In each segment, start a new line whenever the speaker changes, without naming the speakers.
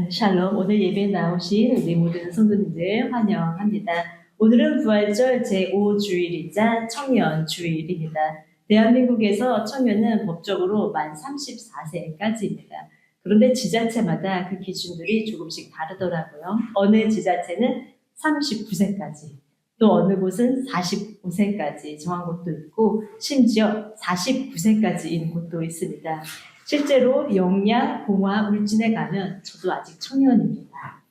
샬롬, 오늘 예배에 나오신 우리 모든 성도님들 환영합니다. 오늘은 부활절 제5주일이자 청년주일입니다. 대한민국에서 청년은 법적으로 만 34세까지입니다. 그런데 지자체마다 그 기준들이 조금씩 다르더라고요. 어느 지자체는 39세까지, 또 어느 곳은 45세까지 정한 곳도 있고 심지어 49세까지인 곳도 있습니다. 실제로 영양, 공화, 울진에 가면 저도 아직 청년입니다.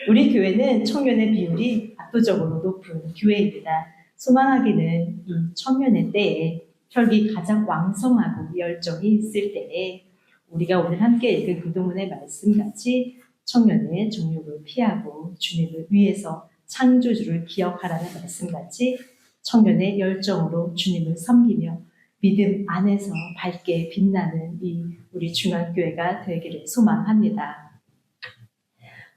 우리 교회는 청년의 비율이 압도적으로 높은 교회입니다. 소망하기는 이 청년의 때에 혈기 가장 왕성하고 열정이 있을 때에 우리가 오늘 함께 읽은 그동안의 말씀같이 청년의 정욕을 피하고 주님을 위해서 창조주를 기억하라는 말씀같이 청년의 열정으로 주님을 섬기며 믿음 안에서 밝게 빛나는 이 우리 중앙교회가 되기를 소망합니다.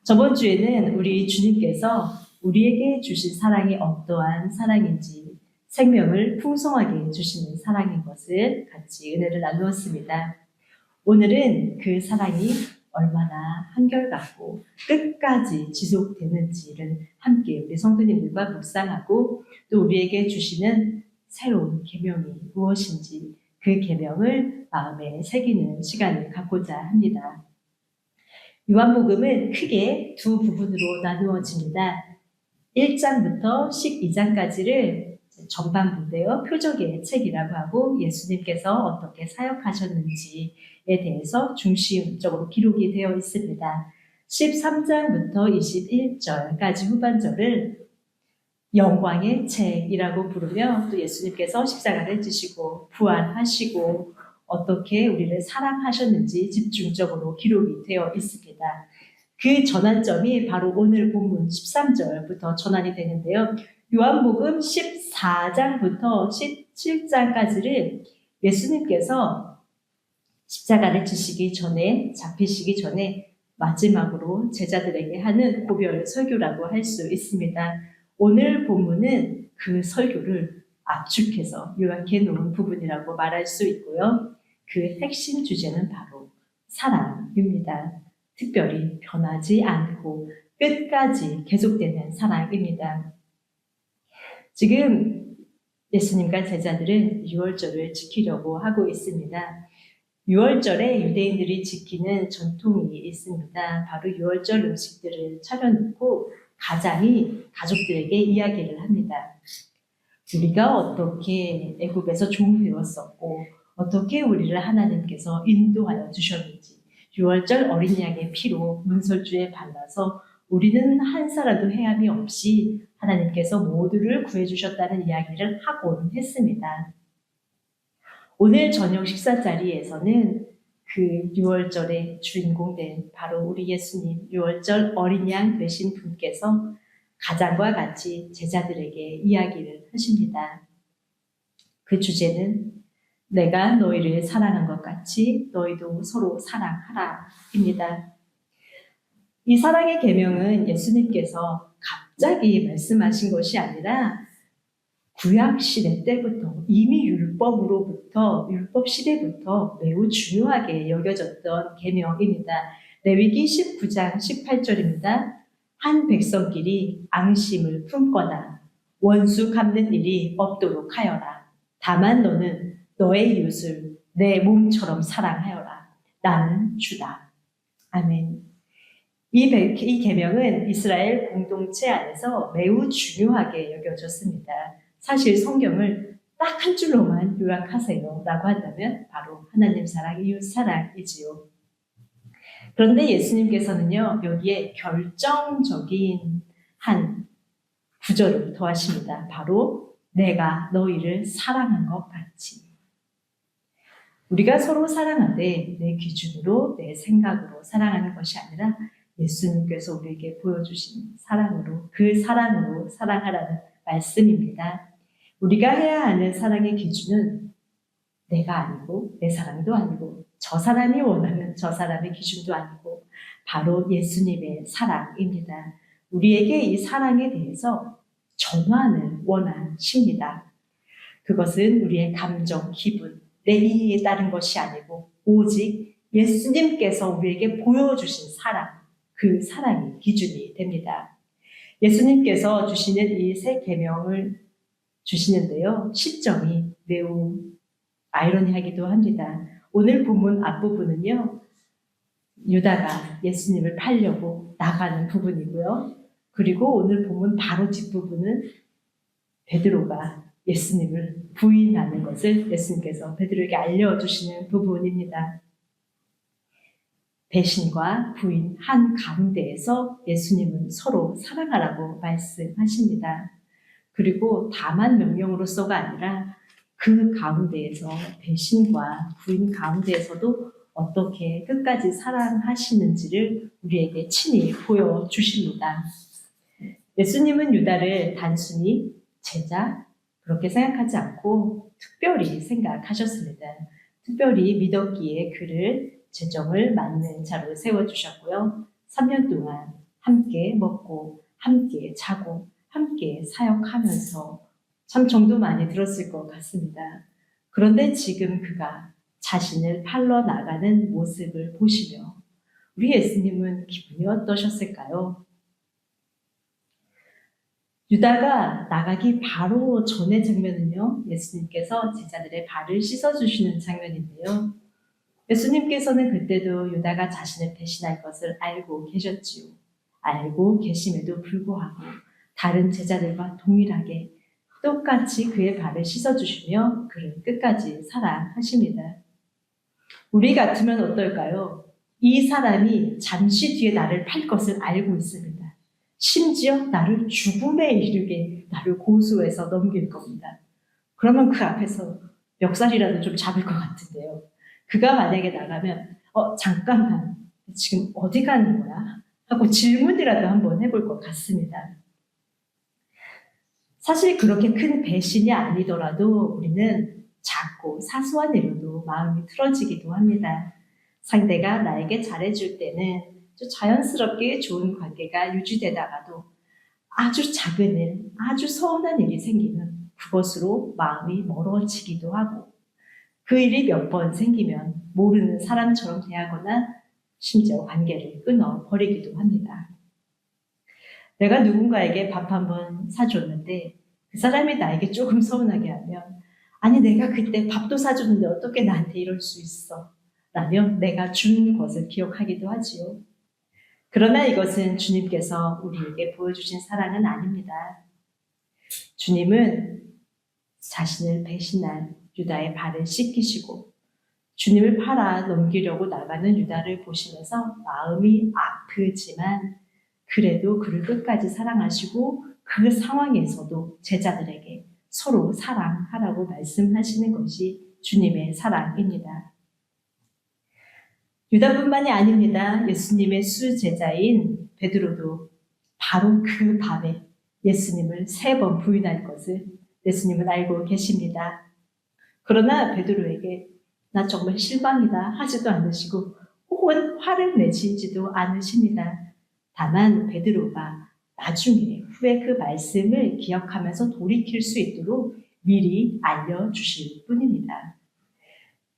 저번 주에는 우리 주님께서 우리에게 주신 사랑이 어떠한 사랑인지 생명을 풍성하게 주시는 사랑인 것을 같이 은혜를 나누었습니다. 오늘은 그 사랑이 얼마나 한결같고 끝까지 지속되는지를 함께 우리 성도님들과 묵상하고 또 우리에게 주시는 새로운 계명이 무엇인지 그 계명을 마음에 새기는 시간을 갖고자 합니다. 요한복음은 크게 두 부분으로 나누어집니다. 1장부터 12장까지를 전반부인데요. 표적의 책이라고 하고 예수님께서 어떻게 사역하셨는지에 대해서 중심적으로 기록이 되어 있습니다. 13장부터 21절까지 후반절을 영광의 책이라고 부르며 또 예수님께서 십자가를 지시고 부활하시고 어떻게 우리를 사랑하셨는지 집중적으로 기록이 되어 있습니다. 그 전환점이 바로 오늘 본문 13절부터 전환이 되는데요. 요한복음 14장부터 17장까지를 예수님께서 십자가를 지시기 전에 잡히시기 전에 마지막으로 제자들에게 하는 고별 설교라고 할 수 있습니다. 오늘 본문은 그 설교를 압축해서 요약해 놓은 부분이라고 말할 수 있고요. 그 핵심 주제는 바로 사랑입니다. 특별히 변하지 않고 끝까지 계속되는 사랑입니다. 지금 예수님과 제자들은 유월절을 지키려고 하고 있습니다. 유월절에 유대인들이 지키는 전통이 있습니다. 바로 유월절 음식들을 차려놓고 가장이 가족들에게 이야기를 합니다. 우리가 어떻게 애굽에서 종되었었고 어떻게 우리를 하나님께서 인도하여 주셨는지 유월절 어린 양의 피로 문설주에 발라서 우리는 한 사람도 해함이 없이 하나님께서 모두를 구해주셨다는 이야기를 하곤 했습니다. 오늘 저녁 식사 자리에서는 그 유월절의 주인공 된 바로 우리 예수님 유월절 어린 양 되신 분께서 가장과 같이 제자들에게 이야기를 하십니다. 그 주제는 내가 너희를 사랑한 것 같이 너희도 서로 사랑하라 입니다. 이 사랑의 계명은 예수님께서 갑자기 말씀하신 것이 아니라 구약 시대 때부터 이미 율법 시대부터 매우 중요하게 여겨졌던 계명입니다. 레위기 19장 18절입니다. 한 백성끼리 앙심을 품거나 원수 갚는 일이 없도록 하여라. 다만 너는 너의 이웃을 내 몸처럼 사랑하여라. 나는 주다. 아멘. 이 계명은 이스라엘 공동체 안에서 매우 중요하게 여겨졌습니다. 사실 성경을 딱 한 줄로만 요약하세요 라고 한다면 바로 하나님 사랑, 이웃 사랑이지요. 그런데 예수님께서는요 여기에 결정적인 한 구절을 더하십니다. 바로 내가 너희를 사랑한 것 같이. 우리가 서로 사랑하되 내 기준으로 내 생각으로 사랑하는 것이 아니라 예수님께서 우리에게 보여주신 사랑으로 그 사랑으로 사랑하라는 말씀입니다. 우리가 해야 하는 사랑의 기준은 내가 아니고 내 사랑도 아니고 저 사람이 원하는 저 사람의 기준도 아니고 바로 예수님의 사랑입니다. 우리에게 이 사랑에 대해서 전환을 원하십니다. 그것은 우리의 감정, 기분, 내 이익에 따른 것이 아니고 오직 예수님께서 우리에게 보여주신 사랑, 그 사랑이 기준이 됩니다. 예수님께서 주시는 이 세 계명을 주시는데요. 시점이 매우 아이러니하기도 합니다. 오늘 본문 앞부분은요. 유다가 예수님을 팔려고 나가는 부분이고요. 그리고 오늘 본문 바로 뒷부분은 베드로가 예수님을 부인하는 것을 예수님께서 베드로에게 알려주시는 부분입니다. 배신과 부인 한 가운데에서 예수님은 서로 사랑하라고 말씀하십니다. 그리고 다만 명령으로서가 아니라 그 가운데에서 배신과 부인 가운데에서도 어떻게 끝까지 사랑하시는지를 우리에게 친히 보여주십니다. 예수님은 유다를 단순히 제자 그렇게 생각하지 않고 특별히 생각하셨습니다. 특별히 믿었기에 그를 재정을 맡는 자로 세워주셨고요. 3년 동안 함께 먹고 함께 자고 함께 사역하면서 참 정도 많이 들었을 것 같습니다. 그런데 지금 그가 자신을 팔러 나가는 모습을 보시며 우리 예수님은 기분이 어떠셨을까요? 유다가 나가기 바로 전의 장면은요, 예수님께서 제자들의 발을 씻어주시는 장면인데요. 예수님께서는 그때도 유다가 자신을 배신할 것을 알고 계셨지요. 알고 계심에도 불구하고 다른 제자들과 동일하게 똑같이 그의 발을 씻어주시며 그를 끝까지 사랑하십니다. 우리 같으면 어떨까요? 이 사람이 잠시 뒤에 나를 팔 것을 알고 있습니다. 심지어 나를 죽음에 이르게 나를 고소해서 넘길 겁니다. 그러면 그 앞에서 멱살이라도 좀 잡을 것 같은데요. 그가 만약에 나가면 잠깐만 지금 어디 가는 거야? 하고 질문이라도 한번 해볼 것 같습니다. 사실 그렇게 큰 배신이 아니더라도 우리는 작고 사소한 일로도 마음이 틀어지기도 합니다. 상대가 나에게 잘해줄 때는 자연스럽게 좋은 관계가 유지되다가도 아주 작은 일, 아주 서운한 일이 생기면 그것으로 마음이 멀어지기도 하고 그 일이 몇 번 생기면 모르는 사람처럼 대하거나 심지어 관계를 끊어버리기도 합니다. 내가 누군가에게 밥 한 번 사줬는데 그 사람이 나에게 조금 서운하게 하면 아니 내가 그때 밥도 사줬는데 어떻게 나한테 이럴 수 있어? 라며 내가 준 것을 기억하기도 하지요. 그러나 이것은 주님께서 우리에게 보여주신 사랑은 아닙니다. 주님은 자신을 배신한 유다의 발을 씻기시고 주님을 팔아 넘기려고 나가는 유다를 보시면서 마음이 아프지만 그래도 그를 끝까지 사랑하시고 그 상황에서도 제자들에게 서로 사랑하라고 말씀하시는 것이 주님의 사랑입니다. 유다뿐만이 아닙니다. 예수님의 수제자인 베드로도 바로 그 밤에 예수님을 3번 부인할 것을 예수님은 알고 계십니다. 그러나 베드로에게 나 정말 실망이다 하지도 않으시고 혹은 화를 내시지도 않으십니다. 다만 베드로가 나중에 후에 그 말씀을 기억하면서 돌이킬 수 있도록 미리 알려주실 뿐입니다.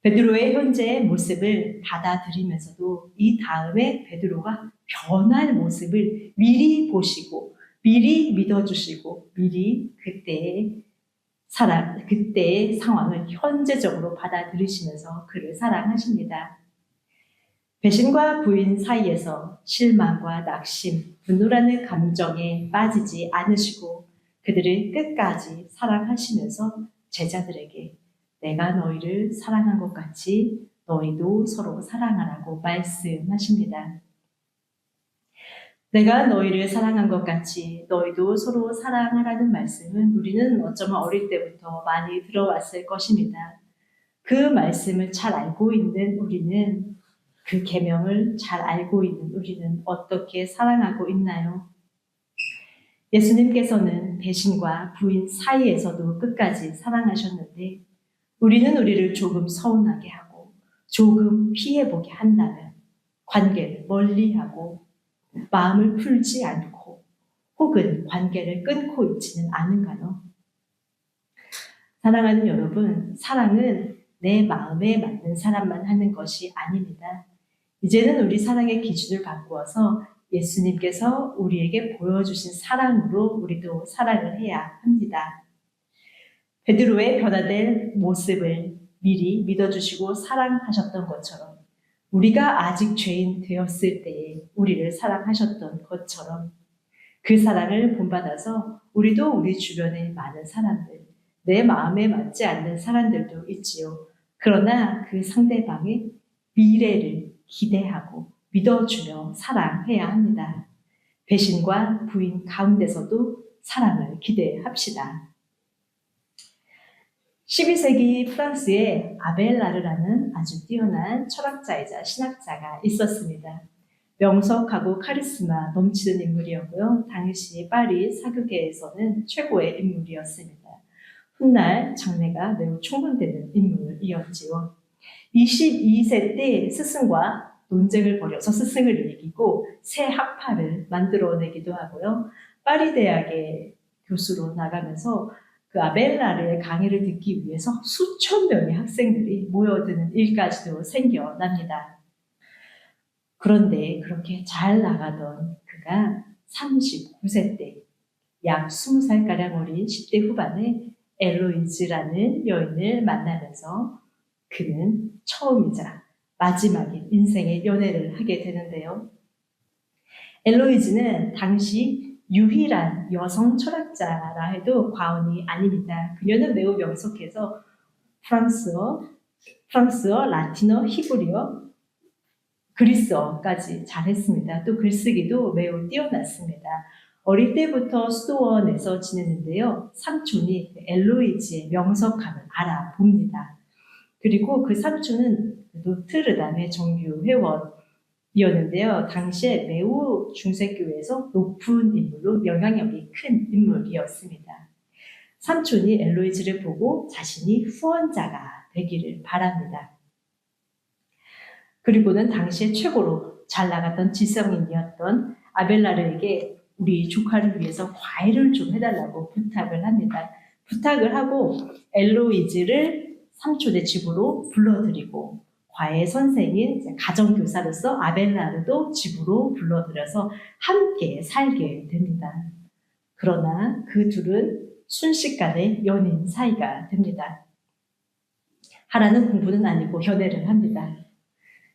베드로의 현재의 모습을 받아들이면서도 이 다음에 베드로가 변할 모습을 미리 보시고 미리 믿어주시고 미리 그때의 상황을 현재적으로 받아들이시면서 그를 사랑하십니다. 배신과 부인 사이에서 실망과 낙심, 분노라는 감정에 빠지지 않으시고 그들을 끝까지 사랑하시면서 제자들에게 내가 너희를 사랑한 것 같이 너희도 서로 사랑하라고 말씀하십니다. 내가 너희를 사랑한 것 같이 너희도 서로 사랑하라는 말씀은 우리는 어쩌면 어릴 때부터 많이 들어왔을 것입니다. 그 말씀을 잘 알고 있는 우리는 그 계명을 잘 알고 있는 우리는 어떻게 사랑하고 있나요? 예수님께서는 배신과 부인 사이에서도 끝까지 사랑하셨는데 우리는 우리를 조금 서운하게 하고 조금 피해보게 한다면 관계를 멀리하고 마음을 풀지 않고 혹은 관계를 끊고 있지는 않은가요? 사랑하는 여러분, 사랑은 내 마음에 맞는 사람만 하는 것이 아닙니다. 이제는 우리 사랑의 기준을 바꾸어서 예수님께서 우리에게 보여주신 사랑으로 우리도 사랑을 해야 합니다. 베드로의 변화된 모습을 미리 믿어주시고 사랑하셨던 것처럼 우리가 아직 죄인 되었을 때에 우리를 사랑하셨던 것처럼 그 사랑을 본받아서 우리도 우리 주변에 많은 사람들, 내 마음에 맞지 않는 사람들도 있지요. 그러나 그 상대방의 미래를 기대하고 믿어주며 사랑해야 합니다. 배신과 부인 가운데서도 사랑을 기대합시다. 12세기 프랑스에 아벨라르라는 아주 뛰어난 철학자이자 신학자가 있었습니다. 명석하고 카리스마 넘치는 인물이었고요. 당시 파리 사교계에서는 최고의 인물이었습니다. 훗날 장래가 매우 촉망되는 인물이었지요. 22세 때 스승과 논쟁을 벌여서 스승을 이기고 새 학파를 만들어내기도 하고요. 파리 대학의 교수로 나가면서 그 아벨라르의 강의를 듣기 위해서 수천 명의 학생들이 모여드는 일까지도 생겨납니다. 그런데 그렇게 잘 나가던 그가 39세 때 약 20살가량 어린 10대 후반에 엘로이즈라는 여인을 만나면서 그는 처음이자 마지막인 인생의 연애를 하게 되는데요. 엘로이즈는 당시 유일한 여성 철학자라 해도 과언이 아닙니다. 그녀는 매우 명석해서 프랑스어, 라틴어, 히브리어, 그리스어까지 잘했습니다. 또 글쓰기도 매우 뛰어났습니다. 어릴 때부터 수도원에서 지냈는데요. 삼촌이 엘로이즈의 명석함을 알아봅니다. 그리고 그 삼촌은 노트르담의 정규 회원이었는데요. 당시에 매우 중세교회에서 높은 인물로 영향력이 큰 인물이었습니다. 삼촌이 엘로이즈를 보고 자신이 후원자가 되기를 바랍니다. 그리고는 당시에 최고로 잘 나갔던 지성인이었던 아벨라르에게 우리 조카를 위해서 과외를 좀 해달라고 부탁을 합니다. 부탁을 하고 엘로이즈를 삼촌의 집으로 불러들이고 과외 선생인 가정교사로서 아벨라르도 집으로 불러들여서 함께 살게 됩니다. 그러나 그 둘은 순식간에 연인 사이가 됩니다. 하라는 공부는 아니고 연애를 합니다.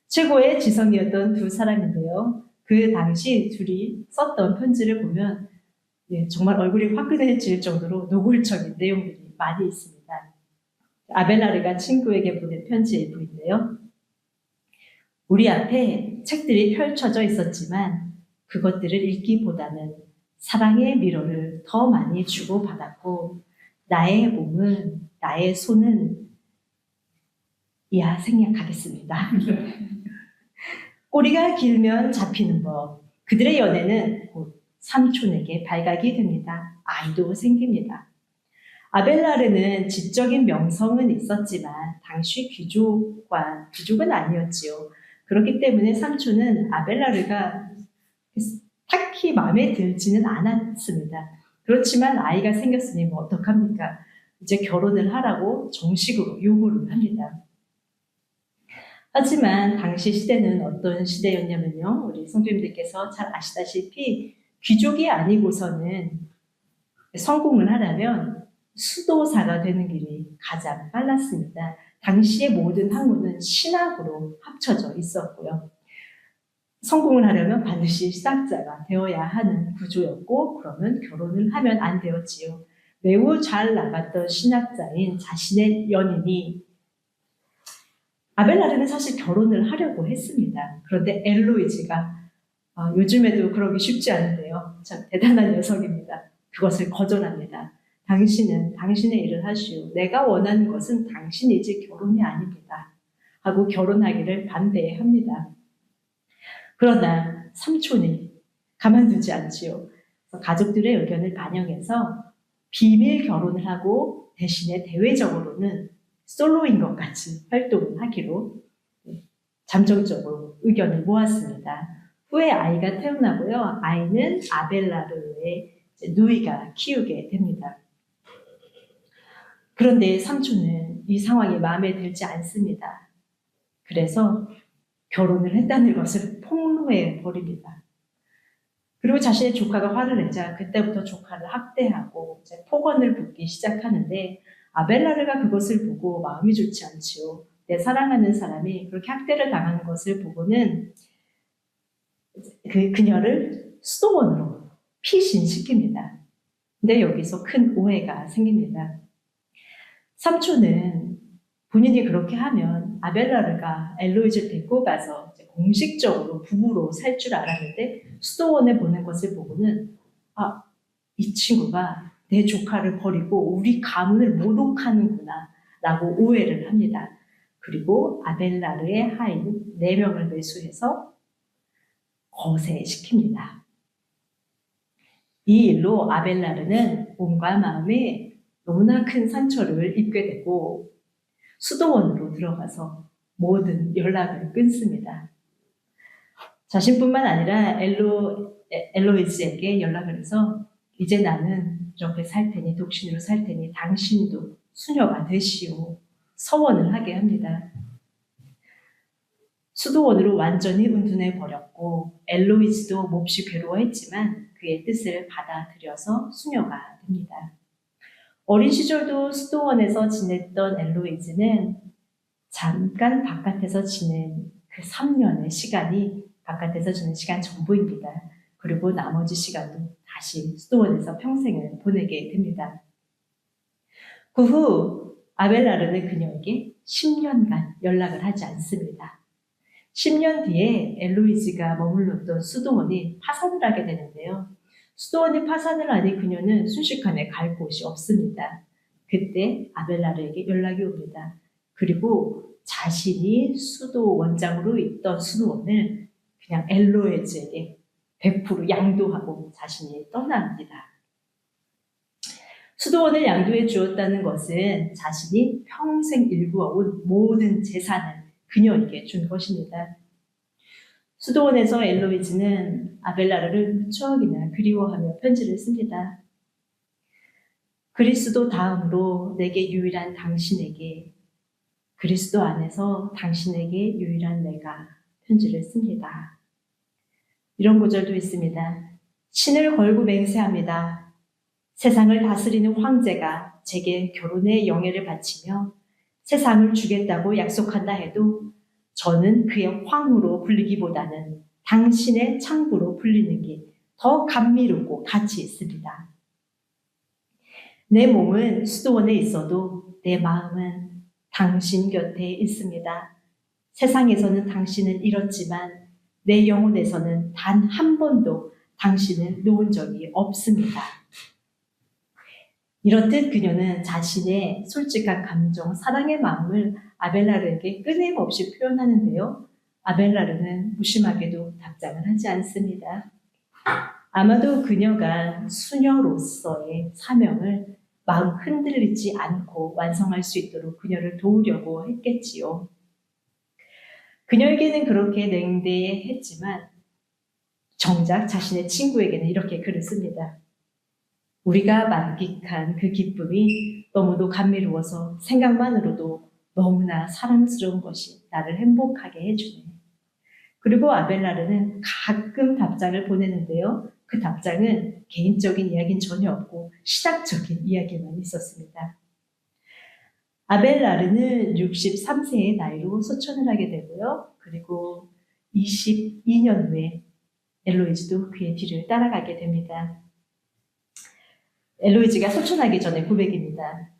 최고의 지성이었던 두 사람인데요. 그 당시 둘이 썼던 편지를 보면 정말 얼굴이 화끈해질 정도로 노골적인 내용들이 많이 있습니다. 아벨라르가 친구에게 보낸 편지 일부인데요. 우리 앞에 책들이 펼쳐져 있었지만 그것들을 읽기보다는 사랑의 미로를 더 많이 주고받았고 나의 몸은, 나의 손은 이야 생략하겠습니다. 꼬리가 길면 잡히는 법. 그들의 연애는 곧 삼촌에게 발각이 됩니다. 아이도 생깁니다. 아벨라르는 지적인 명성은 있었지만 당시 귀족은 아니었지요. 그렇기 때문에 삼촌은 아벨라르가 딱히 마음에 들지는 않았습니다. 그렇지만 아이가 생겼으니 뭐 어떡합니까? 이제 결혼을 하라고 정식으로 요구를 합니다. 하지만 당시 시대는 어떤 시대였냐면요. 우리 성도님들께서 잘 아시다시피 귀족이 아니고서는 성공을 하려면 수도사가 되는 길이 가장 빨랐습니다. 당시의 모든 학문은 신학으로 합쳐져 있었고요. 성공을 하려면 반드시 신학자가 되어야 하는 구조였고 그러면 결혼을 하면 안 되었지요. 매우 잘 나갔던 신학자인 자신의 연인이 아벨라르는 사실 결혼을 하려고 했습니다. 그런데 엘로이즈가 요즘에도 그러기 쉽지 않은데요. 참 대단한 녀석입니다. 그것을 거절합니다. 당신은 당신의 일을 하시오. 내가 원하는 것은 당신이지 결혼이 아닙니다. 하고 결혼하기를 반대합니다. 그러나 삼촌이 가만두지 않지요. 가족들의 의견을 반영해서 비밀 결혼을 하고 대신에 대외적으로는 솔로인 것 같이 활동을 하기로 잠정적으로 의견을 모았습니다. 후에 아이가 태어나고요. 아이는 아벨라르의 누이가 키우게 됩니다. 그런데 삼촌은 이 상황이 마음에 들지 않습니다. 그래서 결혼을 했다는 것을 폭로해 버립니다. 그리고 자신의 조카가 화를 내자 그때부터 조카를 학대하고 이제 폭언을 붙기 시작하는데 아벨라르가 그것을 보고 마음이 좋지 않지요. 내 사랑하는 사람이 그렇게 학대를 당하는 것을 보고는 그녀를 수도원으로 피신시킵니다. 근데 여기서 큰 오해가 생깁니다. 삼촌은 본인이 그렇게 하면 아벨라르가 엘로이즈를 데리고 가서 이제 공식적으로 부부로 살 줄 알았는데 수도원에 보낸 것을 보고는 이 친구가 내 조카를 버리고 우리 가문을 모독하는구나 라고 오해를 합니다. 그리고 아벨라르의 하인 4명을 매수해서 거세시킵니다. 이 일로 아벨라르는 몸과 마음에 너무나 큰 상처를 입게 되고 수도원으로 들어가서 모든 연락을 끊습니다. 자신뿐만 아니라 엘로이즈에게 연락을 해서 이제 나는 이렇게 살 테니 독신으로 살 테니 당신도 수녀가 되시오. 서원을 하게 합니다. 수도원으로 완전히 은둔해 버렸고 엘로이즈도 몹시 괴로워했지만 그의 뜻을 받아들여서 수녀가 됩니다. 어린 시절도 수도원에서 지냈던 엘로이즈는 잠깐 바깥에서 지낸 그 3년의 시간이 바깥에서 지낸 시간 전부입니다. 그리고 나머지 시간도 다시 수도원에서 평생을 보내게 됩니다. 그 후 아벨라르는 그녀에게 10년간 연락을 하지 않습니다. 10년 뒤에 엘로이즈가 머물렀던 수도원이 파산을 하게 되는데요. 수도원이 파산을 하니 그녀는 순식간에 갈 곳이 없습니다. 그때 아벨라르에게 연락이 옵니다. 그리고 자신이 수도원장으로 있던 수도원을 그냥 엘로이즈에게 100% 양도하고 자신이 떠납니다. 수도원을 양도해 주었다는 것은 자신이 평생 일구어온 모든 재산을 그녀에게 준 것입니다. 수도원에서 엘로이즈는 아벨라르를 무척이나 그리워하며 편지를 씁니다. 그리스도 다음으로 내게 유일한 당신에게, 그리스도 안에서 당신에게 유일한 내가 편지를 씁니다. 이런 구절도 있습니다. 신을 걸고 맹세합니다. 세상을 다스리는 황제가 제게 결혼의 영예를 바치며 세상을 주겠다고 약속한다 해도 저는 그의 황후로 불리기보다는 당신의 창부로 불리는 게 더 감미롭고 가치 있습니다. 내 몸은 수도원에 있어도 내 마음은 당신 곁에 있습니다. 세상에서는 당신을 잃었지만 내 영혼에서는 단 한 번도 당신을 놓은 적이 없습니다. 이렇듯 그녀는 자신의 솔직한 감정, 사랑의 마음을 아벨라르에게 끊임없이 표현하는데요. 아벨라르는 무심하게도 답장을 하지 않습니다. 아마도 그녀가 수녀로서의 사명을 마음 흔들리지 않고 완성할 수 있도록 그녀를 도우려고 했겠지요. 그녀에게는 그렇게 냉대했지만 정작 자신의 친구에게는 이렇게 글을 씁니다. 우리가 만끽한 그 기쁨이 너무도 감미로워서 생각만으로도 너무나 사랑스러운 것이 나를 행복하게 해주네. 그리고 아벨라르는 가끔 답장을 보내는데요. 그 답장은 개인적인 이야기는 전혀 없고 신학적인 이야기만 있었습니다. 아벨라르는 63세의 나이로 소천을 하게 되고요. 그리고 22년 후에 엘로이즈도 그의 뒤를 따라가게 됩니다. 엘로이즈가 소천하기 전에 고백입니다.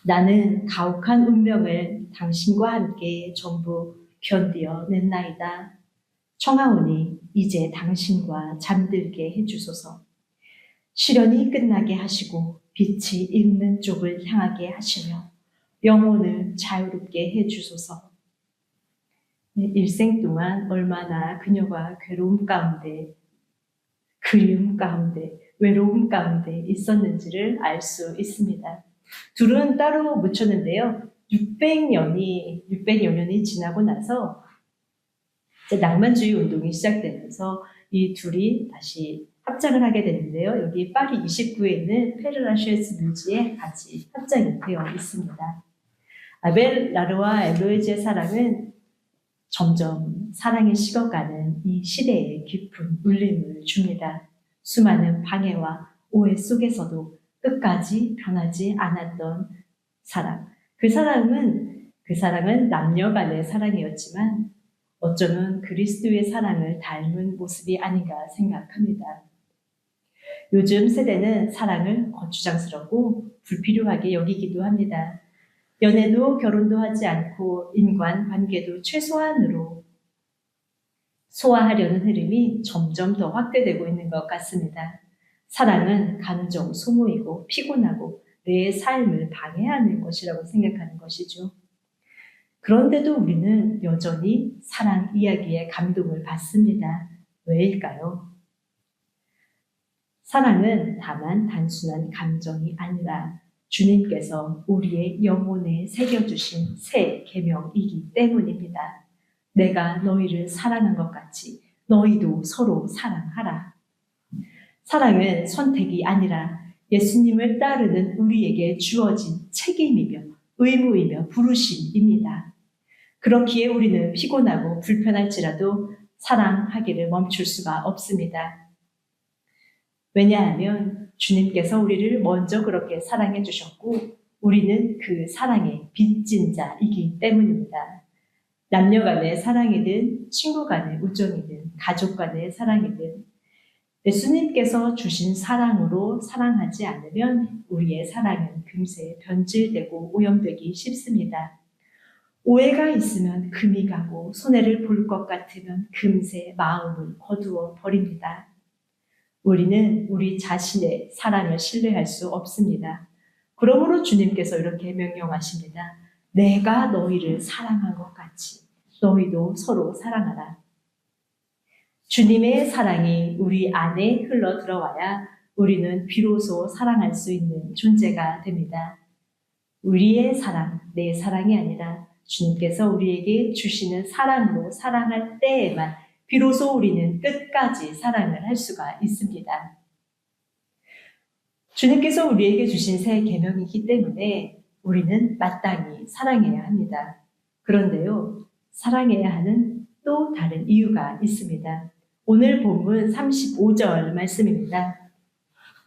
나는 가혹한 운명을 당신과 함께 전부 견디어 냈나이다. 청하오니 이제 당신과 잠들게 해주소서. 시련이 끝나게 하시고 빛이 있는 쪽을 향하게 하시며 영혼을 자유롭게 해주소서. 일생 동안 얼마나 그녀가 괴로움 가운데, 그리움 가운데, 외로움 가운데 있었는지를 알 수 있습니다. 둘은 따로 묻혔는데요. 600여 년이 지나고 나서 낭만주의 운동이 시작되면서 이 둘이 다시 합장을 하게 되는데요. 여기 파리 29에 있는 페르라쉐스 묘지에 같이 합장이 되어 있습니다. 아벨, 라르와 엘로에즈의 사랑은 점점 사랑이 식어가는 이 시대에 깊은 울림을 줍니다. 수많은 방해와 오해 속에서도 끝까지 변하지 않았던 사랑. 그 사랑은 남녀 간의 사랑이었지만 어쩌면 그리스도의 사랑을 닮은 모습이 아닌가 생각합니다. 요즘 세대는 사랑을 거추장스럽고 불필요하게 여기기도 합니다. 연애도 결혼도 하지 않고 인간관계도 최소한으로 소화하려는 흐름이 점점 더 확대되고 있는 것 같습니다. 사랑은 감정 소모이고 피곤하고 내 삶을 방해하는 것이라고 생각하는 것이죠. 그런데도 우리는 여전히 사랑 이야기에 감동을 받습니다. 왜일까요? 사랑은 다만 단순한 감정이 아니라 주님께서 우리의 영혼에 새겨주신 새 계명이기 때문입니다. 내가 너희를 사랑한 것 같이 너희도 서로 사랑하라. 사랑은 선택이 아니라 예수님을 따르는 우리에게 주어진 책임이며 의무이며 부르심입니다. 그렇기에 우리는 피곤하고 불편할지라도 사랑하기를 멈출 수가 없습니다. 왜냐하면 주님께서 우리를 먼저 그렇게 사랑해 주셨고 우리는 그 사랑의 빚진 자이기 때문입니다. 남녀 간의 사랑이든 친구 간의 우정이든 가족 간의 사랑이든 예수님께서 주신 사랑으로 사랑하지 않으면 우리의 사랑은 금세 변질되고 오염되기 쉽습니다. 오해가 있으면 금이 가고 손해를 볼 것 같으면 금세 마음을 거두어 버립니다. 우리는 우리 자신의 사랑을 신뢰할 수 없습니다. 그러므로 주님께서 이렇게 명령하십니다. 내가 너희를 사랑한 것 같이 너희도 서로 사랑하라. 주님의 사랑이 우리 안에 흘러 들어와야 우리는 비로소 사랑할 수 있는 존재가 됩니다. 우리의 사랑, 내 사랑이 아니라 주님께서 우리에게 주시는 사랑으로 사랑할 때에만 비로소 우리는 끝까지 사랑을 할 수가 있습니다. 주님께서 우리에게 주신 새 계명이기 때문에 우리는 마땅히 사랑해야 합니다. 그런데요, 사랑해야 하는 또 다른 이유가 있습니다. 오늘 본문 35절 말씀입니다.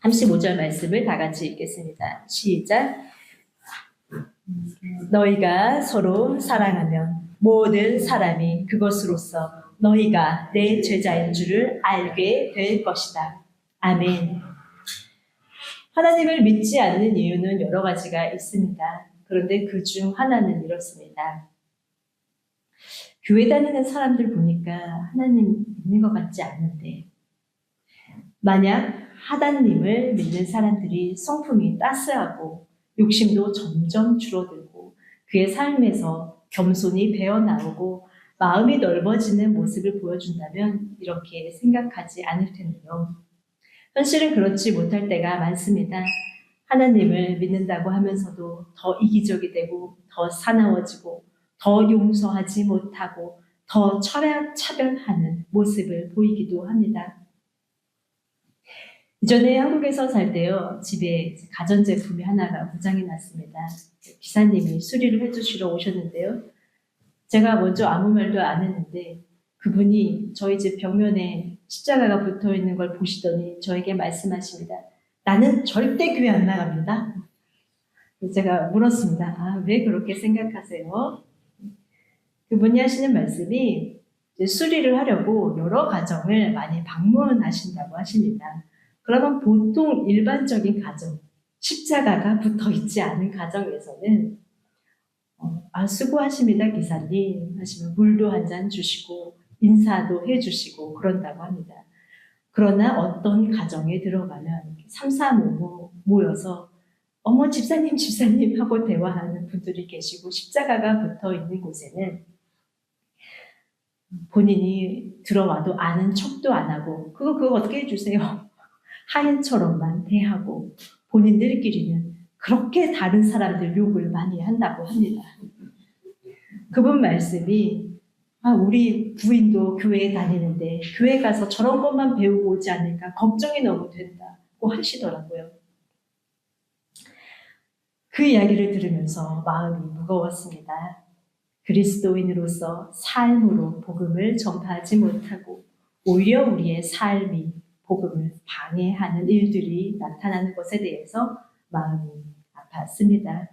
35절 말씀을 다 같이 읽겠습니다. 시작. 너희가 서로 사랑하면 모든 사람이 그것으로서 너희가 내 제자인 줄을 알게 될 것이다. 아멘. 하나님을 믿지 않는 이유는 여러 가지가 있습니다. 그런데 그 중 하나는 이렇습니다. 교회 다니는 사람들 보니까 하나님 믿는 것 같지 않은데 만약 하나님을 믿는 사람들이 성품이 따스하고 욕심도 점점 줄어들고 그의 삶에서 겸손이 배어나오고 마음이 넓어지는 모습을 보여준다면 이렇게 생각하지 않을 텐데요. 현실은 그렇지 못할 때가 많습니다. 하나님을 믿는다고 하면서도 더 이기적이 되고 더 사나워지고 더 용서하지 못하고 더 차별하는 모습을 보이기도 합니다. 이전에 한국에서 살 때요, 집에 가전제품이 하나가 고장이 났습니다. 기사님이 수리를 해주시러 오셨는데요. 제가 먼저 아무 말도 안 했는데 그분이 저희 집 벽면에 십자가가 붙어 있는 걸 보시더니 저에게 말씀하십니다. 나는 절대 교회 안 나갑니다. 제가 물었습니다. 아, 왜 그렇게 생각하세요? 그분이 하시는 말씀이 수리를 하려고 여러 가정을 많이 방문하신다고 하십니다. 그러면 보통 일반적인 가정, 십자가가 붙어 있지 않은 가정에서는 수고하십니다, 기사님 하시면 물도 한 잔 주시고 인사도 해주시고 그런다고 합니다. 그러나 어떤 가정에 들어가면 3, 4, 5 모여서 어머 집사님 하고 대화하는 분들이 계시고 십자가가 붙어 있는 곳에는 본인이 들어와도 아는 척도 안 하고 그거 어떻게 해주세요? 하인처럼만 대하고 본인들끼리는 그렇게 다른 사람들 욕을 많이 한다고 합니다. 그분 말씀이 우리 부인도 교회에 다니는데 교회 가서 저런 것만 배우고 오지 않을까 걱정이 너무 된다고 하시더라고요. 그 이야기를 들으면서 마음이 무거웠습니다. 그리스도인으로서 삶으로 복음을 전파하지 못하고 오히려 우리의 삶이 복음을 방해하는 일들이 나타나는 것에 대해서 마음이 아팠습니다.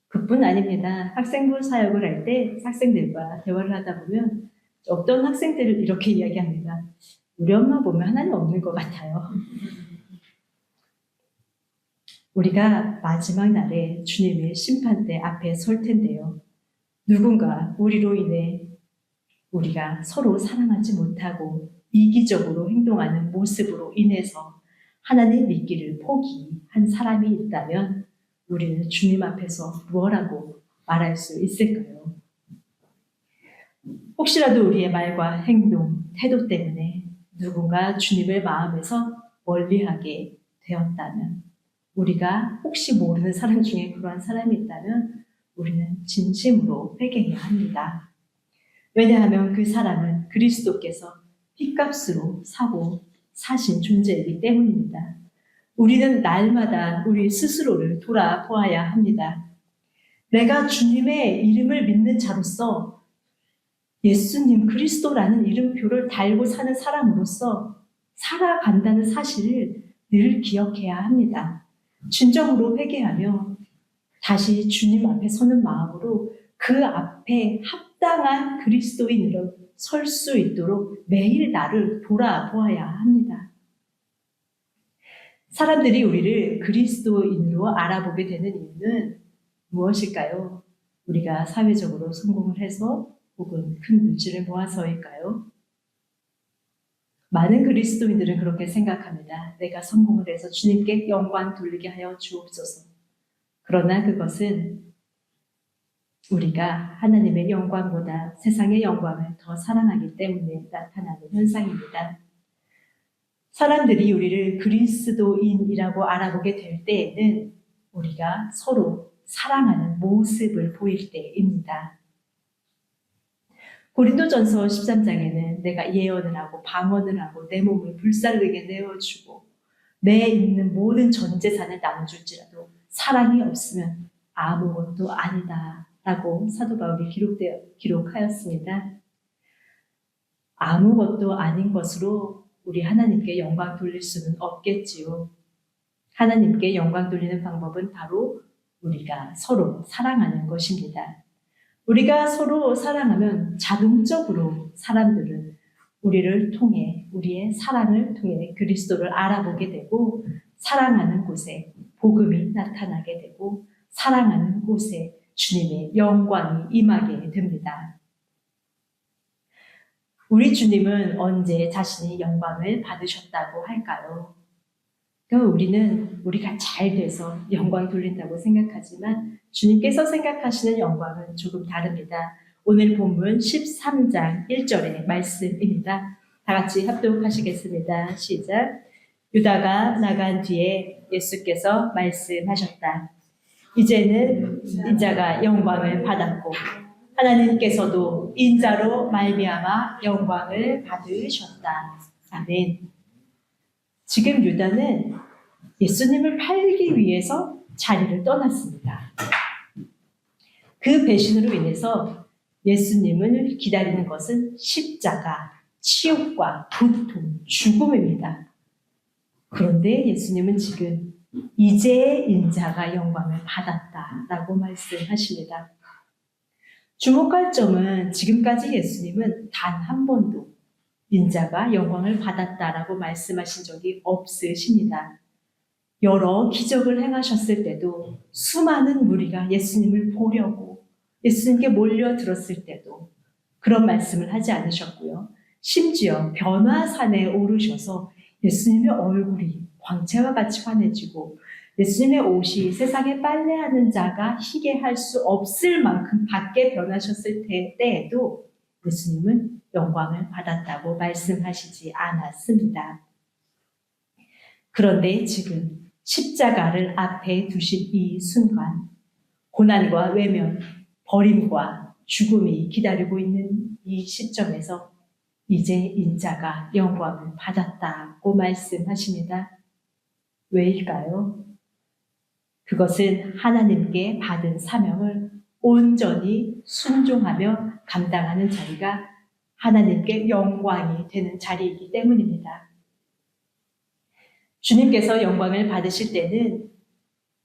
그뿐 아닙니다. 학생부 사역을 할 때 학생들과 대화를 하다 보면 어떤 학생들을 이렇게 이야기합니다. 우리 엄마 보면 하나님 없는 것 같아요. 우리가 마지막 날에 주님의 심판대 앞에 설 텐데요. 누군가 우리로 인해 우리가 서로 사랑하지 못하고 이기적으로 행동하는 모습으로 인해서 하나님 믿기를 포기한 사람이 있다면 우리는 주님 앞에서 무엇라고 말할 수 있을까요? 혹시라도 우리의 말과 행동, 태도 때문에 누군가 주님을 마음에서 멀리하게 되었다면 우리가 혹시 모르는 사람 중에 그러한 사람이 있다면 우리는 진심으로 회개해야 합니다. 왜냐하면 그 사람은 그리스도께서 핏값으로 사고 사신 존재이기 때문입니다. 우리는 날마다 우리 스스로를 돌아보아야 합니다. 내가 주님의 이름을 믿는 자로서 예수님 그리스도라는 이름표를 달고 사는 사람으로서 살아간다는 사실을 늘 기억해야 합니다. 진정으로 회개하며 다시 주님 앞에 서는 마음으로 그 앞에 합당한 그리스도인으로 설 수 있도록 매일 나를 돌아보아야 합니다. 사람들이 우리를 그리스도인으로 알아보게 되는 이유는 무엇일까요? 우리가 사회적으로 성공을 해서 혹은 큰 물질을 모아서일까요? 많은 그리스도인들은 그렇게 생각합니다. 내가 성공을 해서 주님께 영광 돌리게 하여 주옵소서. 그러나 그것은 우리가 하나님의 영광보다 세상의 영광을 더 사랑하기 때문에 나타나는 현상입니다. 사람들이 우리를 그리스도인이라고 알아보게 될 때에는 우리가 서로 사랑하는 모습을 보일 때입니다. 고린도전서 13장에는 내가 예언을 하고 방언을 하고 내 몸을 불살르게 내어주고 내 있는 모든 전 재산을 나눠줄지라도 사랑이 없으면 아무것도 아니다 라고 사도 바울이 기록하였습니다. 아무것도 아닌 것으로 우리 하나님께 영광 돌릴 수는 없겠지요. 하나님께 영광 돌리는 방법은 바로 우리가 서로 사랑하는 것입니다. 우리가 서로 사랑하면 자동적으로 사람들은 우리를 통해 우리의 사랑을 통해 그리스도를 알아보게 되고 사랑하는 곳에 복음이 나타나게 되고 사랑하는 곳에 주님의 영광이 임하게 됩니다. 우리 주님은 언제 자신이 영광을 받으셨다고 할까요? 그러니까 우리는 우리가 잘 돼서 영광 돌린다고 생각하지만 주님께서 생각하시는 영광은 조금 다릅니다. 오늘 본문 13장 1절의 말씀입니다. 다 같이 합독하시겠습니다. 시작. 유다가 나간 뒤에 예수께서 말씀하셨다. 이제는 인자가 영광을 받았고 하나님께서도 인자로 말미암아 영광을 받으셨다. 아멘. 지금 유다는 예수님을 팔기 위해서 자리를 떠났습니다. 그 배신으로 인해서 예수님을 기다리는 것은 십자가, 치욕과 고통, 죽음입니다. 그런데 예수님은 지금 이제 인자가 영광을 받았다라고 말씀하십니다. 주목할 점은 지금까지 예수님은 단 한 번도 인자가 영광을 받았다라고 말씀하신 적이 없으십니다. 여러 기적을 행하셨을 때도 수많은 무리가 예수님을 보려고 예수님께 몰려들었을 때도 그런 말씀을 하지 않으셨고요. 심지어 변화산에 오르셔서 예수님의 얼굴이 광채와 같이 환해지고 예수님의 옷이 세상에 빨래하는 자가 희게 할 수 없을 만큼 밝게 변하셨을 때에도 예수님은 영광을 받았다고 말씀하시지 않았습니다. 그런데 지금 십자가를 앞에 두신 이 순간 고난과 외면, 버림과 죽음이 기다리고 있는 이 시점에서 이제 인자가 영광을 받았다고 말씀하십니다. 왜일까요? 그것은 하나님께 받은 사명을 온전히 순종하며 감당하는 자리가 하나님께 영광이 되는 자리이기 때문입니다. 주님께서 영광을 받으실 때는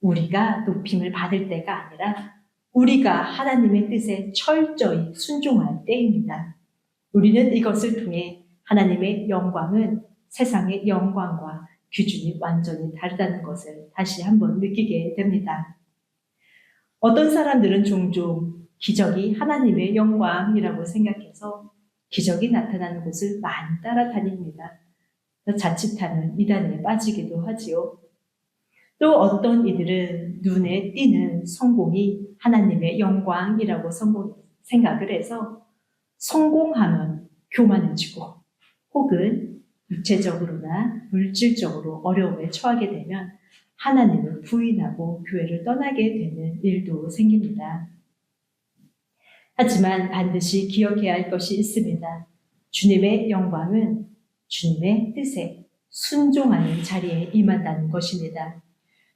우리가 높임을 받을 때가 아니라 우리가 하나님의 뜻에 철저히 순종할 때입니다. 우리는 이것을 통해 하나님의 영광은 세상의 영광과 기준이 완전히 다르다는 것을 다시 한번 느끼게 됩니다. 어떤 사람들은 종종 기적이 하나님의 영광이라고 생각해서 기적이 나타나는 곳을 많이 따라다닙니다. 자칫하면 이단에 빠지기도 하지요. 또 어떤 이들은 눈에 띄는 성공이 하나님의 영광이라고 생각을 해서 성공하면 교만해지고 혹은 육체적으로나 물질적으로 어려움에 처하게 되면 하나님을 부인하고 교회를 떠나게 되는 일도 생깁니다. 하지만 반드시 기억해야 할 것이 있습니다. 주님의 영광은 주님의 뜻에 순종하는 자리에 임한다는 것입니다.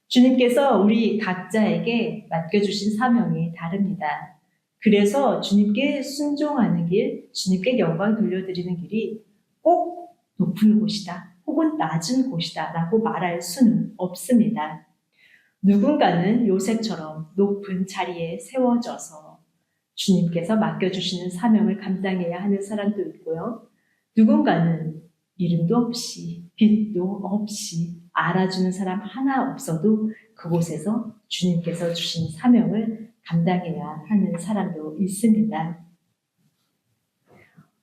주님께서 우리 각자에게 맡겨주신 사명이 다릅니다. 그래서 주님께 순종하는 길, 주님께 영광 돌려드리는 길이 꼭 높은 곳이다, 혹은 낮은 곳이다 라고 말할 수는 없습니다. 누군가는 요셉처럼 높은 자리에 세워져서 주님께서 맡겨주시는 사명을 감당해야 하는 사람도 있고요. 누군가는 이름도 없이 빛도 없이 알아주는 사람 하나 없어도 그곳에서 주님께서 주신 사명을 감당해야 하는 사람도 있습니다.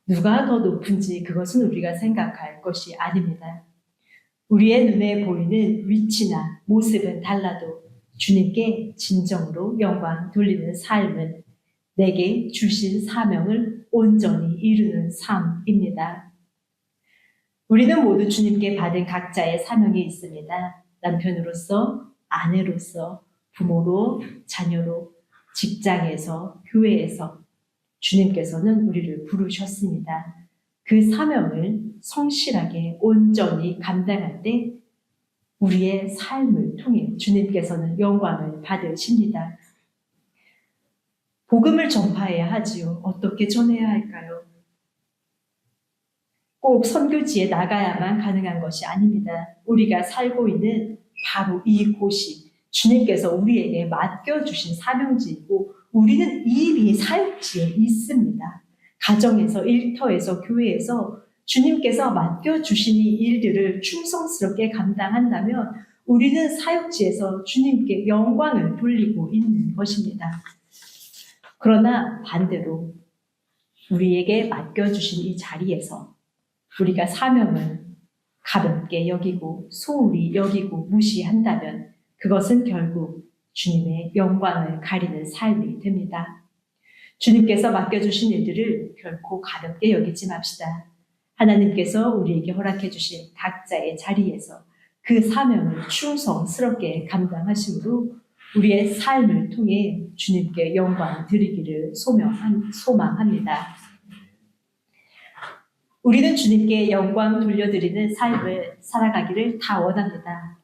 누가 더 높은지 그것은 우리가 생각할 것이 아닙니다. 우리의 눈에 보이는 위치나 모습은 달라도 주님께 진정으로 영광 돌리는 삶은 내게 주신 사명을 온전히 이루는 삶입니다. 우리는 모두 주님께 받은 각자의 사명이 있습니다. 남편으로서, 아내로서, 부모로, 자녀로, 직장에서, 교회에서 주님께서는 우리를 부르셨습니다. 그 사명을 성실하게 온전히 감당할 때 우리의 삶을 통해 주님께서는 영광을 받으십니다. 복음을 전파해야 하지요. 어떻게 전해야 할까요? 꼭 선교지에 나가야만 가능한 것이 아닙니다. 우리가 살고 있는 바로 이곳이 주님께서 우리에게 맡겨주신 사명지이고 우리는 이미 사역지에 있습니다. 가정에서, 일터에서, 교회에서 주님께서 맡겨주신 이 일들을 충성스럽게 감당한다면 우리는 사역지에서 주님께 영광을 돌리고 있는 것입니다. 그러나 반대로 우리에게 맡겨주신 이 자리에서 우리가 사명을 가볍게 여기고 소홀히 여기고 무시한다면 그것은 결국 주님의 영광을 가리는 삶이 됩니다. 주님께서 맡겨주신 일들을 결코 가볍게 여기지 맙시다. 하나님께서 우리에게 허락해 주신 각자의 자리에서 그 사명을 충성스럽게 감당하심으로 우리의 삶을 통해 주님께 영광 드리기를 소망합니다. 우리는 주님께 영광 돌려드리는 삶을 살아가기를 다 원합니다.